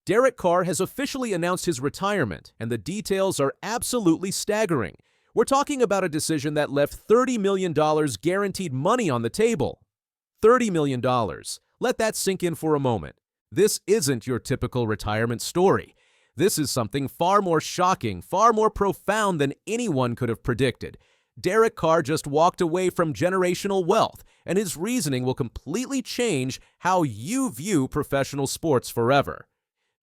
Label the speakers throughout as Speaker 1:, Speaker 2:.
Speaker 1: Derek Carr has officially announced his retirement, and the details are absolutely staggering. We're talking about a decision that left $30 million guaranteed money on the table. $30 million. Let that sink in for a moment. This isn't your typical retirement story. This is something far more shocking, far more profound than anyone could have predicted. Derek Carr just walked away from generational wealth, and his reasoning will completely change how you view professional sports forever.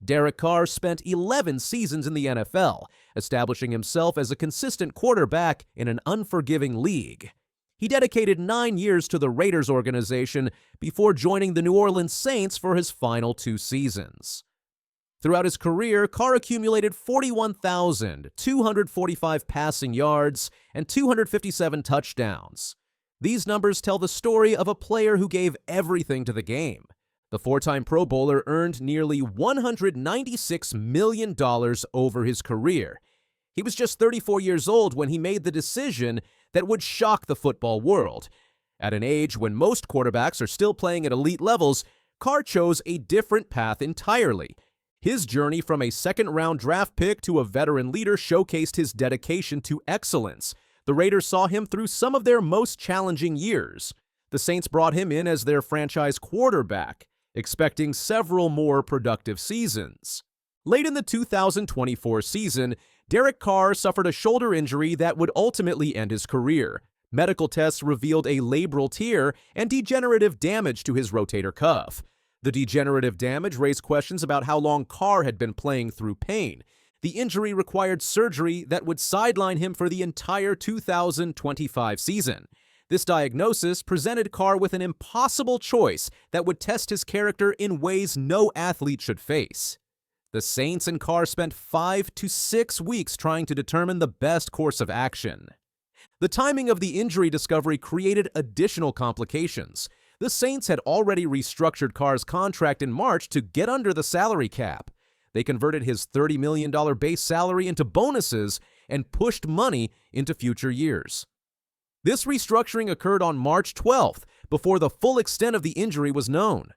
Speaker 1: Derek Carr spent 11 seasons in the NFL, establishing himself as a consistent quarterback in an unforgiving league. He dedicated 9 years to the Raiders organization before joining the New Orleans Saints for his final 2 seasons. Throughout his career, Carr accumulated 41,245 passing yards and 257 touchdowns. These numbers tell the story of a player who gave everything to the game. The 4-time Pro Bowler earned nearly $196 million over his career. He was just 34 years old when he made the decision that would shock the football world. At an age when most quarterbacks are still playing at elite levels, Carr chose a different path entirely. His journey from a second-round draft pick to a veteran leader showcased his dedication to excellence. The Raiders saw him through some of their most challenging years. The Saints brought him in as their franchise quarterback, expecting several more productive seasons. Late in the 2024 season, Derek Carr suffered a shoulder injury that would ultimately end his career. Medical tests revealed a labral tear and degenerative damage to his rotator cuff. The degenerative damage raised questions about how long Carr had been playing through pain. The injury required surgery that would sideline him for the entire 2025 season. This diagnosis presented Carr with an impossible choice that would test his character in ways no athlete should face. The Saints and Carr spent 5 to 6 weeks trying to determine the best course of action. The timing of the injury discovery created additional complications. The Saints had already restructured Carr's contract in March to get under the salary cap. They converted his $30 million base salary into bonuses and pushed money into future years. This restructuring occurred on March 12th, before the full extent of the injury was known.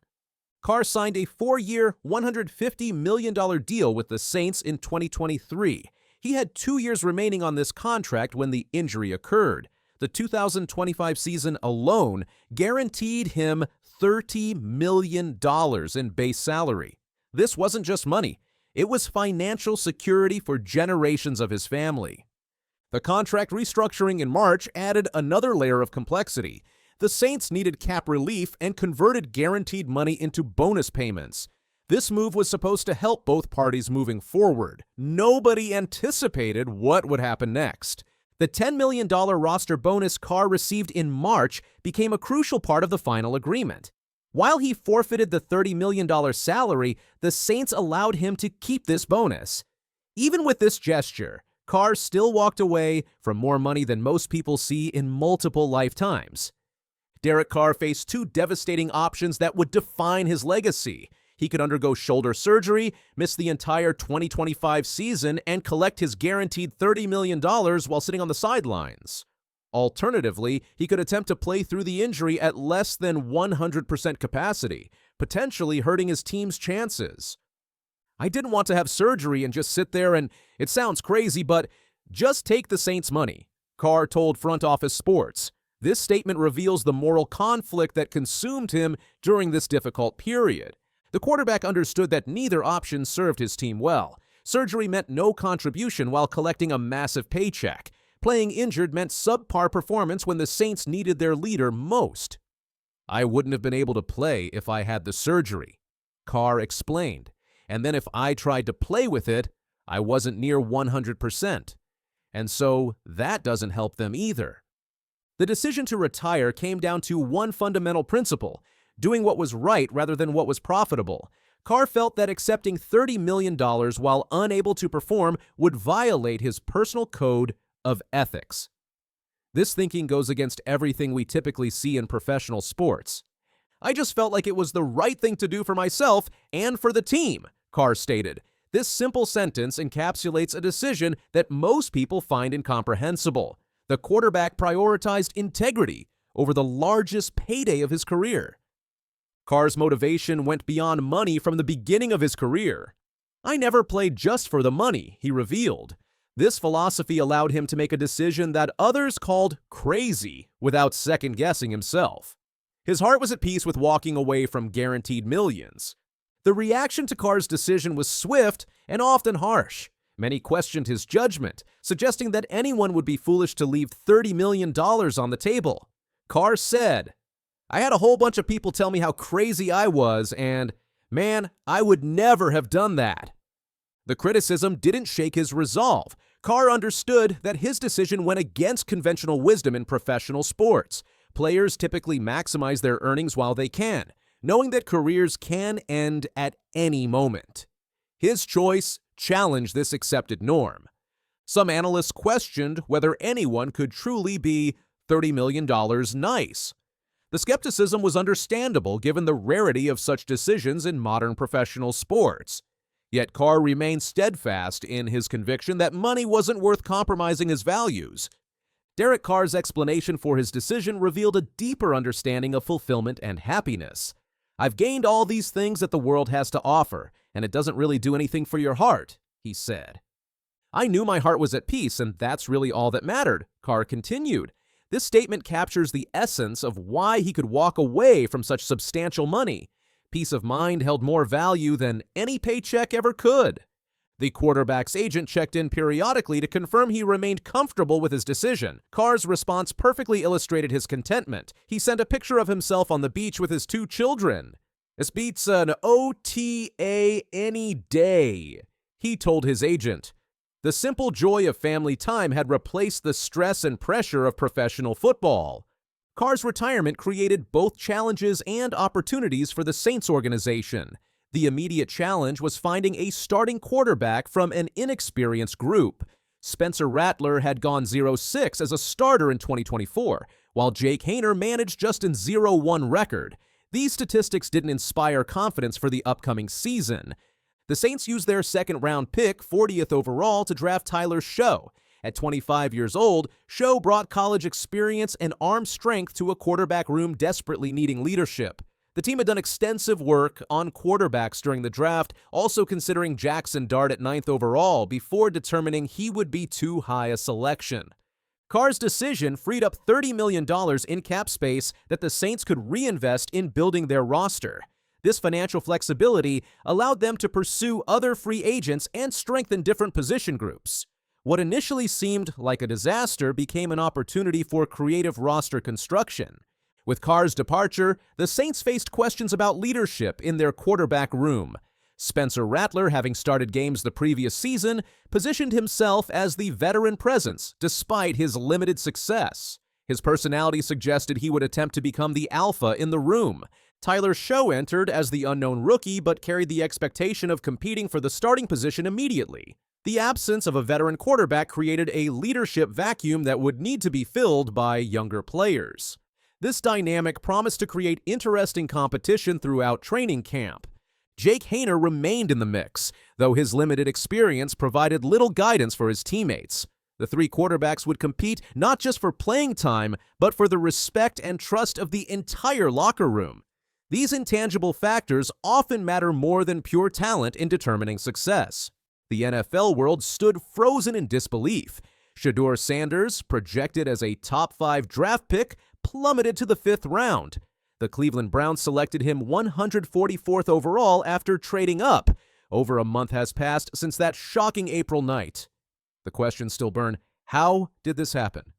Speaker 1: Carr signed a 4-year, $150 million deal with the Saints in 2023. He had 2 years remaining on this contract when the injury occurred. The 2025 season alone guaranteed him $30 million in base salary. This wasn't just money. It was financial security for generations of his family. The contract restructuring in March added another layer of complexity. The Saints needed cap relief and converted guaranteed money into bonus payments. This move was supposed to help both parties moving forward. Nobody anticipated what would happen next. The $10 million roster bonus Carr received in March became a crucial part of the final agreement. While he forfeited the $30 million salary, the Saints allowed him to keep this bonus. Even with this gesture, Carr still walked away from more money than most people see in multiple lifetimes. Derek Carr faced 2 devastating options that would define his legacy. He could undergo shoulder surgery, miss the entire 2025 season, and collect his guaranteed $30 million while sitting on the sidelines. Alternatively, he could attempt to play through the injury at less than 100% capacity, potentially hurting his team's chances. I didn't want to have surgery and just sit there and, it sounds crazy, but just take the Saints' money, Carr told Front Office Sports. This statement reveals the moral conflict that consumed him during this difficult period. The quarterback understood that neither option served his team well. Surgery meant no contribution while collecting a massive paycheck. Playing injured meant subpar performance when the Saints needed their leader most. I wouldn't have been able to play if I had the surgery, Carr explained. And then if I tried to play with it, I wasn't near 100%. And so that doesn't help them either. The decision to retire came down to one fundamental principle: doing what was right rather than what was profitable. Carr felt that accepting $30 million while unable to perform would violate his personal code of ethics. This thinking goes against everything we typically see in professional sports. I just felt like it was the right thing to do for myself and for the team, Carr stated. This simple sentence encapsulates a decision that most people find incomprehensible. The quarterback prioritized integrity over the largest payday of his career. Carr's motivation went beyond money from the beginning of his career. "I never played just for the money," he revealed. This philosophy allowed him to make a decision that others called crazy without second-guessing himself. His heart was at peace with walking away from guaranteed millions. The reaction to Carr's decision was swift and often harsh. Many questioned his judgment, suggesting that anyone would be foolish to leave $30 million on the table. Carr said, "I had a whole bunch of people tell me how crazy I was, and, man, I would never have done that." The criticism didn't shake his resolve. Carr understood that his decision went against conventional wisdom in professional sports. Players typically maximize their earnings while they can, knowing that careers can end at any moment. His choice challenged this accepted norm. Some analysts questioned whether anyone could truly be $30 million nice. The skepticism was understandable given the rarity of such decisions in modern professional sports. Yet Carr remained steadfast in his conviction that money wasn't worth compromising his values. Derek Carr's explanation for his decision revealed a deeper understanding of fulfillment and happiness. "I've gained all these things that the world has to offer, and it doesn't really do anything for your heart," he said. "I knew my heart was at peace, and that's really all that mattered," Carr continued. This statement captures the essence of why he could walk away from such substantial money. Peace of mind held more value than any paycheck ever could. The quarterback's agent checked in periodically to confirm he remained comfortable with his decision. Carr's response perfectly illustrated his contentment. He sent a picture of himself on the beach with his 2 children. "This beats an OTA any day," he told his agent. The simple joy of family time had replaced the stress and pressure of professional football. Carr's retirement created both challenges and opportunities for the Saints organization. The immediate challenge was finding a starting quarterback from an inexperienced group. Spencer Rattler had gone 0-6 as a starter in 2024, while Jake Haener managed just an 0-1 record. These statistics didn't inspire confidence for the upcoming season. The Saints used their second-round pick, 40th overall, to draft Tyler Shough. At 25 years old, Shough brought college experience and arm strength to a quarterback room desperately needing leadership. The team had done extensive work on quarterbacks during the draft, also considering Jackson Dart at 9th overall before determining he would be too high a selection. Carr's decision freed up $30 million in cap space that the Saints could reinvest in building their roster. This financial flexibility allowed them to pursue other free agents and strengthen different position groups. What initially seemed like a disaster became an opportunity for creative roster construction. With Carr's departure, the Saints faced questions about leadership in their quarterback room. Spencer Rattler, having started games the previous season, positioned himself as the veteran presence despite his limited success. His personality suggested he would attempt to become the alpha in the room. Tyler Shough entered as the unknown rookie but carried the expectation of competing for the starting position immediately. The absence of a veteran quarterback created a leadership vacuum that would need to be filled by younger players. This dynamic promised to create interesting competition throughout training camp. Jake Haener remained in the mix, though his limited experience provided little guidance for his teammates. The 3 quarterbacks would compete not just for playing time, but for the respect and trust of the entire locker room. These intangible factors often matter more than pure talent in determining success. The NFL world stood frozen in disbelief. Shedeur Sanders, projected as a top 5 draft pick, plummeted to the 5th round. The Cleveland Browns selected him 144th overall after trading up. Over a month has passed since that shocking April night. The questions still burn: how did this happen?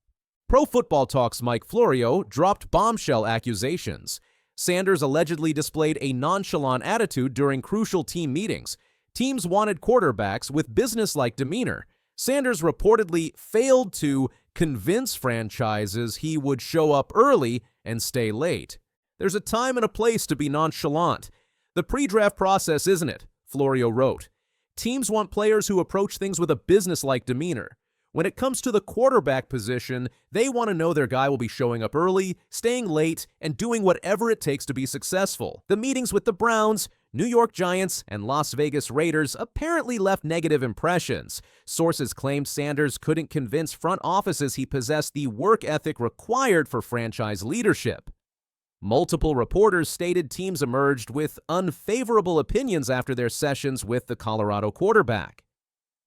Speaker 1: Pro Football Talk's Mike Florio dropped bombshell accusations. Sanders allegedly displayed a nonchalant attitude during crucial team meetings. Teams wanted quarterbacks with businesslike demeanor. Sanders reportedly failed to convince franchises he would show up early and stay late. There's a time and a place to be nonchalant. The pre-draft process, isn't it? Florio wrote. Teams want players who approach things with a businesslike demeanor. When it comes to the quarterback position, they want to know their guy will be showing up early, staying late, and doing whatever it takes to be successful. The meetings with the Browns, New York Giants, and Las Vegas Raiders apparently left negative impressions. Sources claimed Sanders couldn't convince front offices he possessed the work ethic required for franchise leadership. Multiple reporters stated teams emerged with unfavorable opinions after their sessions with the Colorado quarterback.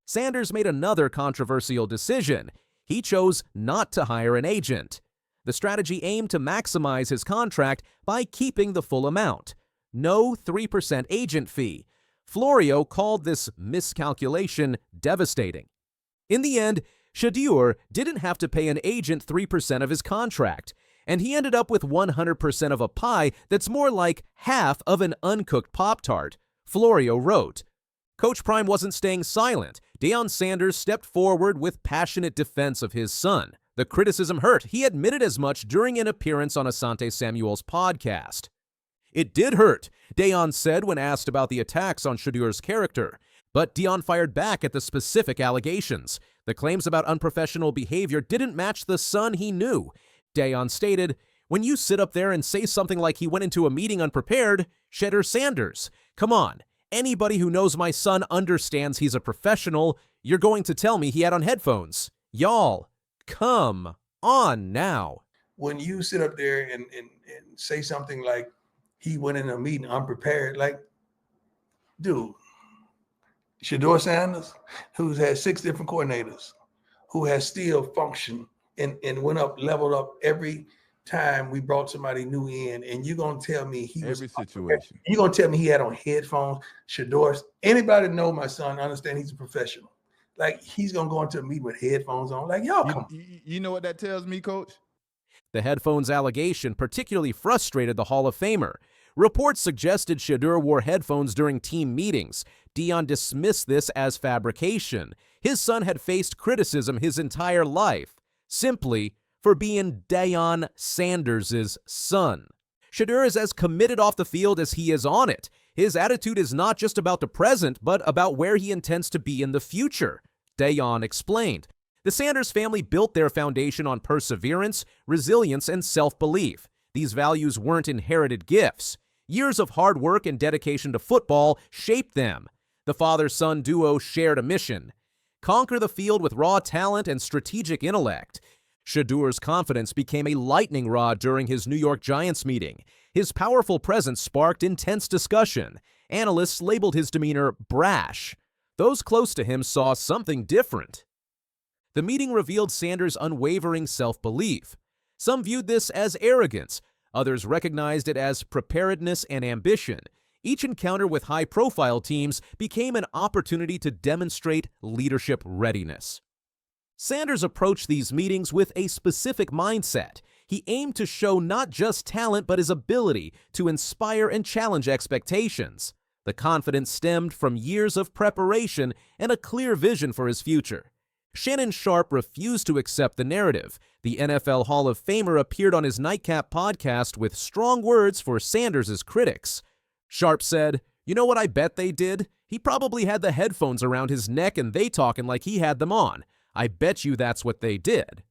Speaker 1: Sanders made another controversial decision. He chose not to hire an agent. The strategy aimed to maximize his contract by keeping the full amount. No 3% agent fee. Florio called this miscalculation devastating. In the end, Shedeur didn't have to pay an agent 3% of his contract, and he ended up with 100% of a pie that's more like half of an uncooked Pop-Tart, Florio wrote. Coach Prime wasn't staying silent. Deion Sanders stepped forward with passionate defense of his son. The criticism hurt. He admitted as much during an appearance on Asante Samuel's podcast. "It did hurt," Deion said when asked about the attacks on Shedeur's character. But Deion fired back at the specific allegations. The claims about unprofessional behavior didn't match the son he knew. Deion stated, "When you sit up there and say something like he went into a meeting unprepared, Shedeur Sanders, come on. Anybody who knows my son understands he's a professional. You're going to tell me he had on headphones. Y'all, come on now."
Speaker 2: When you sit up there and say something like he went in a meeting unprepared, like, dude, Shedeur Sanders, who's had 6 different coordinators, who has still functioned and went up, leveled up every time we brought somebody new in, and you're gonna tell me he
Speaker 3: every situation.
Speaker 2: You're gonna tell me he had on headphones. Shedeur, anybody that know my son understand he's a professional. Like, he's gonna go into a meeting with headphones on. Like, y'all come.
Speaker 3: You know what that tells me, Coach?
Speaker 1: The headphones allegation particularly frustrated the Hall of Famer. Reports suggested Shedeur wore headphones during team meetings. Deion dismissed this as fabrication. His son had faced criticism his entire life, simply for being Deion Sanders' son. Shedeur is as committed off the field as he is on it. His attitude is not just about the present, but about where he intends to be in the future, Deion explained. The Sanders family built their foundation on perseverance, resilience, and self-belief. These values weren't inherited gifts. Years of hard work and dedication to football shaped them. The father-son duo shared a mission: conquer the field with raw talent and strategic intellect. Shedeur's confidence became a lightning rod during his New York Giants meeting. His powerful presence sparked intense discussion. Analysts labeled his demeanor brash. Those close to him saw something different. The meeting revealed Sanders' unwavering self-belief. Some viewed this as arrogance. Others recognized it as preparedness and ambition. Each encounter with high-profile teams became an opportunity to demonstrate leadership readiness. Sanders approached these meetings with a specific mindset. He aimed to show not just talent but his ability to inspire and challenge expectations. The confidence stemmed from years of preparation and a clear vision for his future. Shannon Sharpe refused to accept the narrative. The NFL Hall of Famer appeared on his Nightcap podcast with strong words for Sanders' critics. Sharpe said, "You know what I bet they did? He probably had the headphones around his neck and they talking like he had them on. I bet you that's what they did."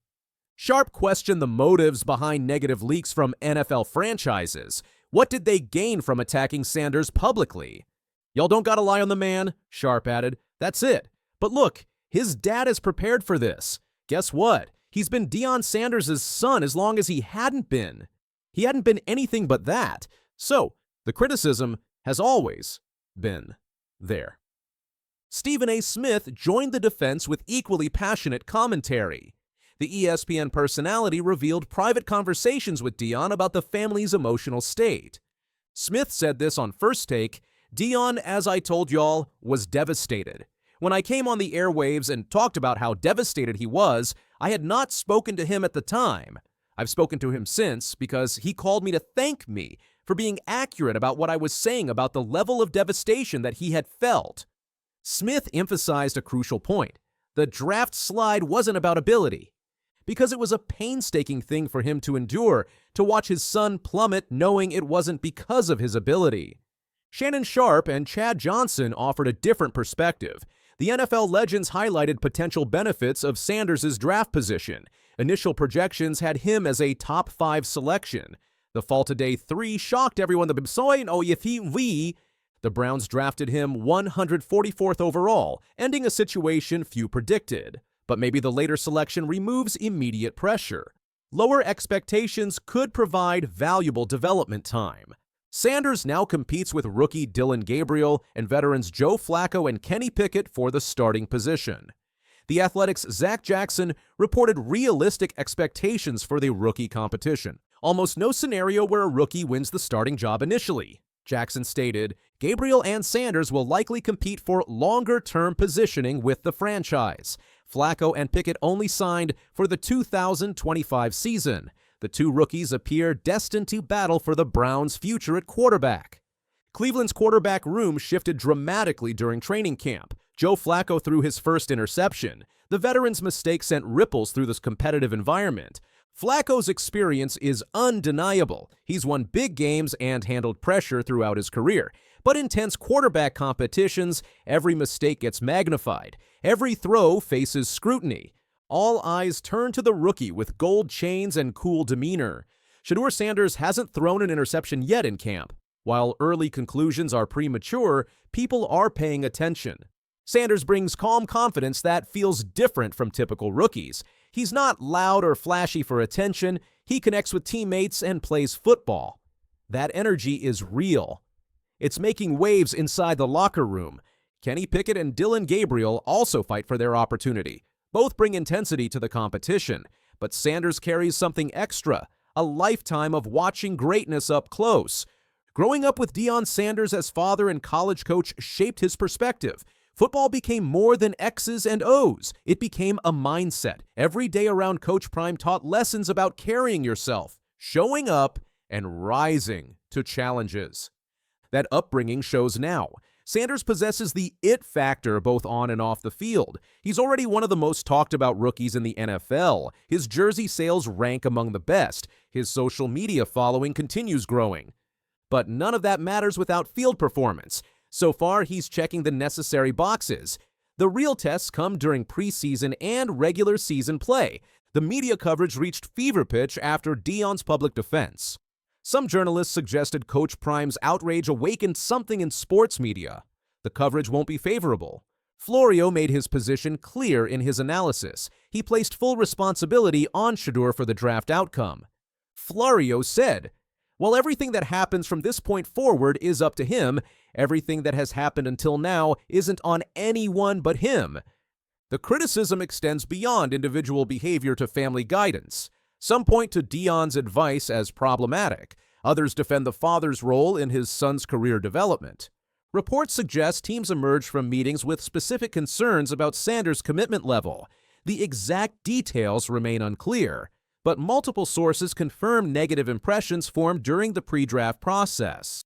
Speaker 1: Sharpe questioned the motives behind negative leaks from NFL franchises. What did they gain from attacking Sanders publicly? "Y'all don't gotta lie on the man," Sharpe added. "That's it. But look, his dad is prepared for this. Guess what? He's been Deion Sanders' son as long as he hadn't been. He hadn't been anything but that. So, the criticism has always been there." Stephen A. Smith joined the defense with equally passionate commentary. The ESPN personality revealed private conversations with Deion about the family's emotional state. Smith said this on First Take, "Deion, as I told y'all, was devastated. When I came on the airwaves and talked about how devastated he was, I had not spoken to him at the time. I've spoken to him since because he called me to thank me for being accurate about what I was saying about the level of devastation that he had felt." Smith emphasized a crucial point. The draft slide wasn't about ability, because it was a painstaking thing for him to endure, to watch his son plummet knowing it wasn't because of his ability. Shannon Sharpe and Chad Johnson offered a different perspective. The NFL legends highlighted potential benefits of Sanders' draft position. Initial projections had him as a top 5 selection. The fall to day 3 shocked everyone. The Browns drafted him 144th overall, ending a situation few predicted. But maybe the later selection removes immediate pressure. Lower expectations could provide valuable development time. Sanders now competes with rookie Dillon Gabriel and veterans Joe Flacco and Kenny Pickett for the starting position. The Athletic's Zach Jackson reported realistic expectations for the rookie competition. Almost no scenario where a rookie wins the starting job initially. Jackson stated, Gabriel and Sanders will likely compete for longer-term positioning with the franchise. Flacco and Pickett only signed for the 2025 season. The two rookies appear destined to battle for the Browns' future at quarterback. Cleveland's quarterback room shifted dramatically during training camp. Joe Flacco threw his first interception. The veteran's mistake sent ripples through this competitive environment. Flacco's experience is undeniable. He's won big games and handled pressure throughout his career. But in intense quarterback competitions, every mistake gets magnified. Every throw faces scrutiny. All eyes turn to the rookie with gold chains and cool demeanor. Shedeur Sanders hasn't thrown an interception yet in camp. While early conclusions are premature, people are paying attention. Sanders brings calm confidence that feels different from typical rookies. He's not loud or flashy for attention. He connects with teammates and plays football. That energy is real. It's making waves inside the locker room. Kenny Pickett and Dillon Gabriel also fight for their opportunity. Both bring intensity to the competition, but Sanders carries something extra, a lifetime of watching greatness up close. Growing up with Deion Sanders as father and college coach shaped his perspective. Football became more than X's and O's. It became a mindset. Every day around Coach Prime taught lessons about carrying yourself, showing up, and rising to challenges. That upbringing shows now. Sanders possesses the it factor both on and off the field. He's already one of the most talked about rookies in the NFL. His jersey sales rank among the best. His social media following continues growing. But none of that matters without field performance. So far, he's checking the necessary boxes. The real tests come during preseason and regular season play. The media coverage reached fever pitch after Deion's public defense. Some journalists suggested Coach Prime's outrage awakened something in sports media. The coverage won't be favorable. Florio made his position clear in his analysis. He placed full responsibility on Shedeur for the draft outcome. Florio said, "While everything that happens from this point forward is up to him, everything that has happened until now isn't on anyone but him." The criticism extends beyond individual behavior to family guidance. Some point to Deion's advice as problematic. Others defend the father's role in his son's career development. Reports suggest teams emerged from meetings with specific concerns about Sanders' commitment level. The exact details remain unclear, but multiple sources confirm negative impressions formed during the pre-draft process.